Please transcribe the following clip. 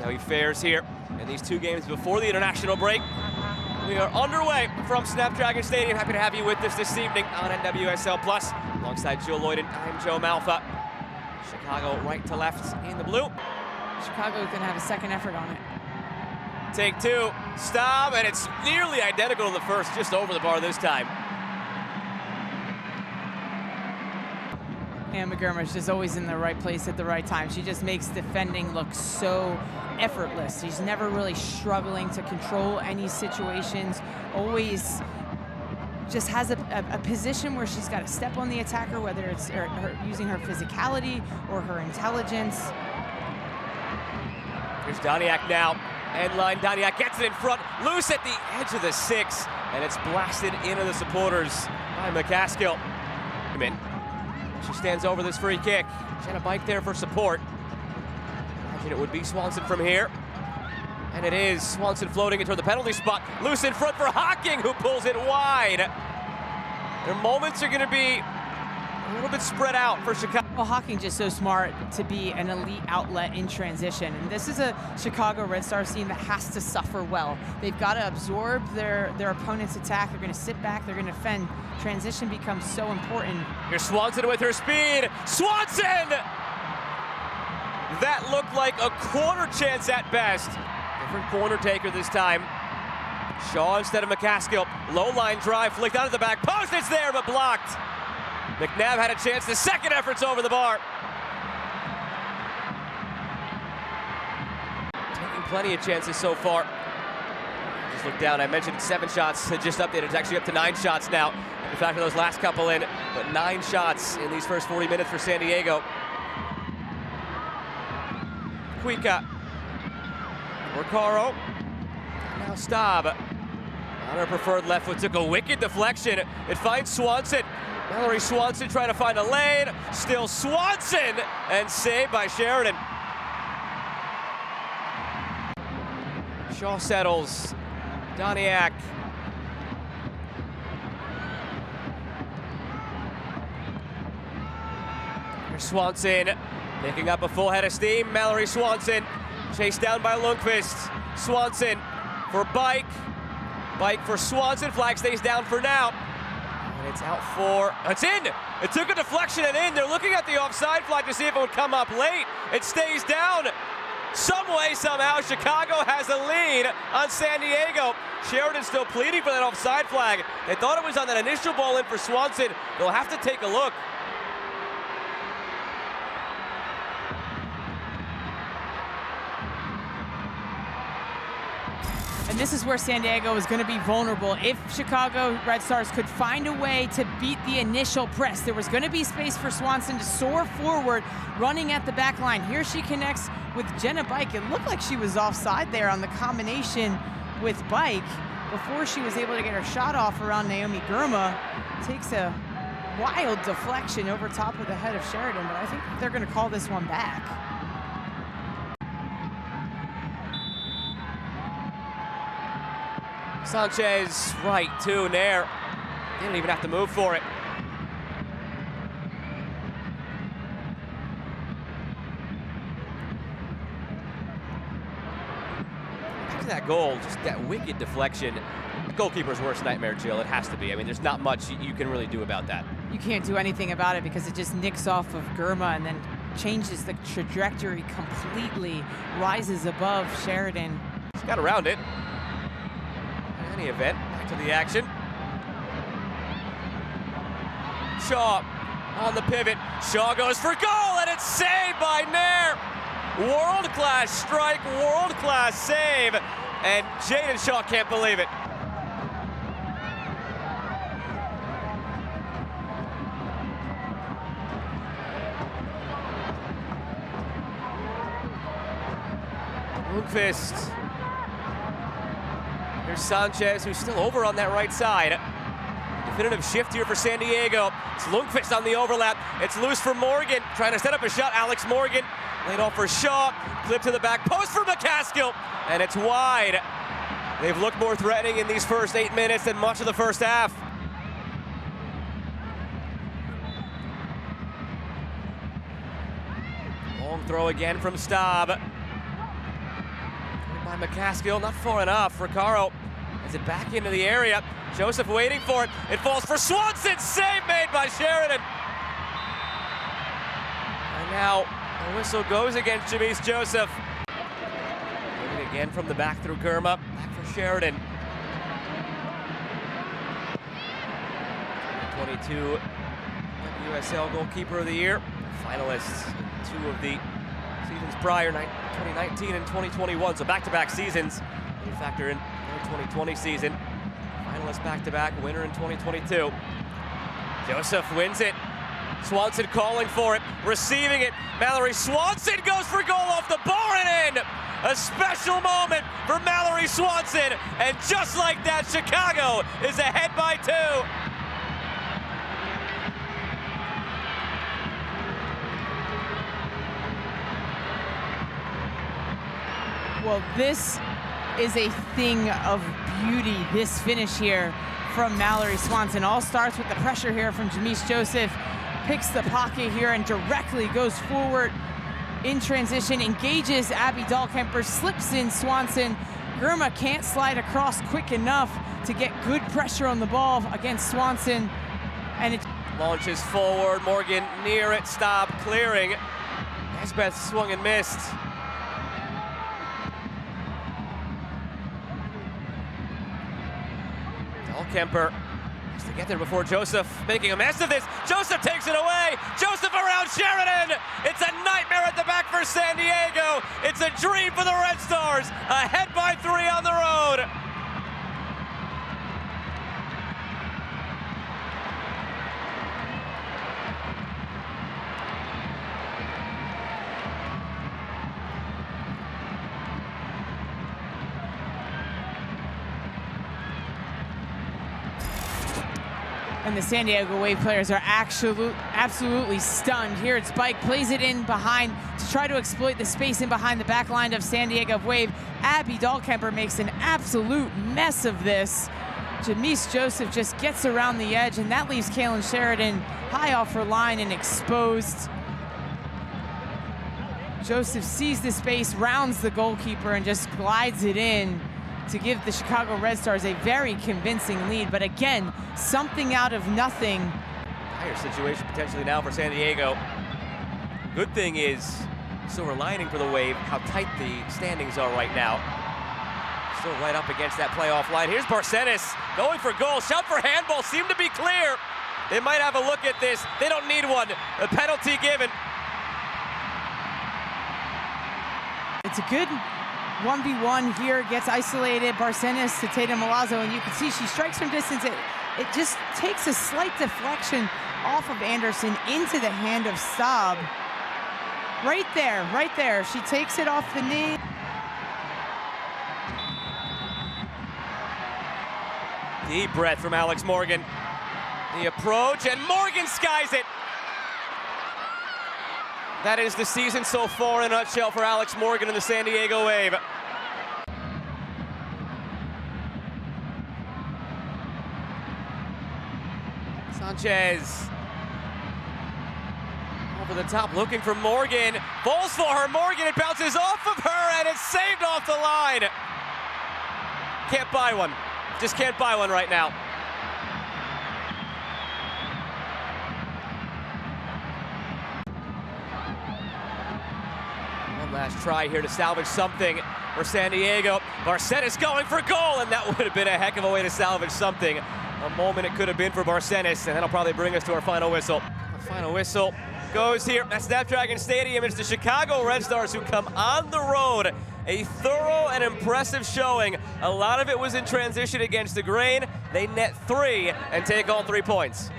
how he fares here in these 2 games before the international break. We are underway from Snapdragon Stadium. Happy to have you with us this evening on NWSL Plus. Alongside Joe Lloyden, I'm Joe Malfa. Chicago right to left in the blue. Chicago's gonna have a second effort on it. Take 2, stop, and it's nearly identical to the first, just over the bar this time. And McGurma's just always in the right place at the right time. She just makes defending look so effortless. She's never really struggling to control any situations. Always just has a position where she's got to step on the attacker, whether it's her using her physicality or her intelligence. Here's Doniak now. End line, Doniak gets it in front, loose at the edge of the 6, and it's blasted into the supporters by McCaskill. She stands over this free kick. She had a bike there for support. Imagine it would be Swanson from here. And it is Swanson floating into the penalty spot. Loose in front for Hocking, who pulls it wide. Their moments are going to be a little bit spread out for Chicago. Well, Hocking's just so smart to be an elite outlet in transition. And this is a Chicago Red Stars team that has to suffer well. They've got to absorb their opponent's attack. They're going to sit back. They're going to defend. Transition becomes so important. Here's Swanson with her speed. Swanson! That looked like a corner chance at best. Different corner taker this time. Shaw instead of McCaskill. Low line drive, flicked out of the back post. It's there, but blocked. McNabb had a chance. The second effort's over the bar. Taking plenty of chances so far. Just look down. I mentioned 7 shots. Just updated. It's actually up to 9 shots now. In fact, those last couple in, but 9 shots in these first 40 minutes for San Diego. Cuica. Recaro. Now Staub. On her preferred left foot, took a wicked deflection. It finds Swanson. Mallory Swanson trying to find a lane. Still Swanson, and saved by Sheridan. Shaw settles. Doniak. Here's Swanson picking up a full head of steam. Mallory Swanson chased down by Lundqvist. Swanson for Bike. Bike for Swanson. Flag stays down for now. And it's out for, it's in! It took a deflection and in. They're looking at the offside flag to see if it would come up late. It stays down. Some way, somehow, Chicago has a lead on San Diego. Sheridan still pleading for that offside flag. They thought it was on that initial ball in for Swanson. They'll have to take a look. And this is where San Diego is going to be vulnerable. If Chicago Red Stars could find a way to beat the initial press, there was going to be space for Swanson to soar forward, running at the back line. Here she connects with Jenna Bike. It looked like she was offside there on the combination with Bike before she was able to get her shot off around Naomi Gurma. Takes a wild deflection over top of the head of Sheridan, but I think they're going to call this one back. Sanchez right to Nair. They don't even have to move for it. Back to that goal, just that wicked deflection. The goalkeeper's worst nightmare, Jill. It has to be. I mean, there's not much you can really do about that. You can't do anything about it because it just nicks off of Gurma and then changes the trajectory completely, rises above Sheridan. She's got around it. In any event, back to the action. Shaw on the pivot. Shaw goes for goal, and it's saved by Nair. World-class strike, world-class save, and Jaden Shaw can't believe it. Lundqvist. Here's Sanchez, who's still over on that right side. Definitive shift here for San Diego. It's Lundqvist on the overlap. It's loose for Morgan, trying to set up a shot. Alex Morgan laid off for Shaw. Clip to the back post for McCaskill, and it's wide. They've looked more threatening in these first 8 minutes than much of the first half. Long throw again from Staub. by McCaskill, not far enough. Recaro has it back into the area. Joseph waiting for it. It falls for Swanson. Save made by Sheridan. And now the whistle goes against Jamise Joseph. Moving again from the back through Gurma. Back for Sheridan. 22 USL Goalkeeper of the Year. Finalists in 2 of the seasons prior, 2019 and 2021. So back-to-back seasons. You factor in the 2020 season. Finalist back-to-back, winner in 2022. Joseph wins it. Swanson calling for it, receiving it. Mallory Swanson goes for goal off the bar and in. A special moment for Mallory Swanson. And just like that, Chicago is ahead by 2. Well, this is a thing of beauty, this finish here from Mallory Swanson. All starts with the pressure here from Jamise Joseph. Picks the pocket here and directly goes forward in transition, engages Abby Dahlkemper, slips in Swanson. Gurma can't slide across quick enough to get good pressure on the ball against Swanson. And it launches forward, Morgan near it, stop, clearing. Nesbeth swung and missed. Dahlkemper has to get there before Joseph making a mess of this. Joseph takes it away. Joseph around Sheridan. It's a nightmare at the back for San Diego. It's a dream for the Red Stars. Ahead by 3 on the road. And the San Diego Wave players are absolutely stunned. Here it's Bike, plays it in behind to try to exploit the space in behind the back line of San Diego Wave. Abby Dahlkemper makes an absolute mess of this. Jamise Joseph just gets around the edge, and that leaves Kaylin Sheridan high off her line and exposed. Joseph sees the space, rounds the goalkeeper, and just glides it in to give the Chicago Red Stars a very convincing lead. But again, something out of nothing. Higher situation potentially now for San Diego. Good thing is, silver lining for the Wave, how tight the standings are right now. Still right up against that playoff line. Here's Barcenas going for goal. Shot for handball, seemed to be clear. They might have a look at this. They don't need one. A penalty given. It's a good 1v1 here, gets isolated. Barcenas to Tatum Milazzo, and you can see she strikes from distance. It just takes a slight deflection off of Anderson into the hand of Staub. Right there. She takes it off the knee. Deep breath from Alex Morgan. The approach, and Morgan skies it. That is the season so far in a nutshell for Alex Morgan and the San Diego Wave. Sanchez over the top looking for Morgan. Falls for her, Morgan, it bounces off of her and it's saved off the line. Can't buy one. Just can't buy one right now. Last try here to salvage something for San Diego. Barcenas going for goal, and that would have been a heck of a way to salvage something. A moment it could have been for Barcenas, and that'll probably bring us to our final whistle. The final whistle goes here at Snapdragon Stadium. It's the Chicago Red Stars who come on the road. A thorough and impressive showing. A lot of it was in transition against the grain. They net 3 and take all 3 points.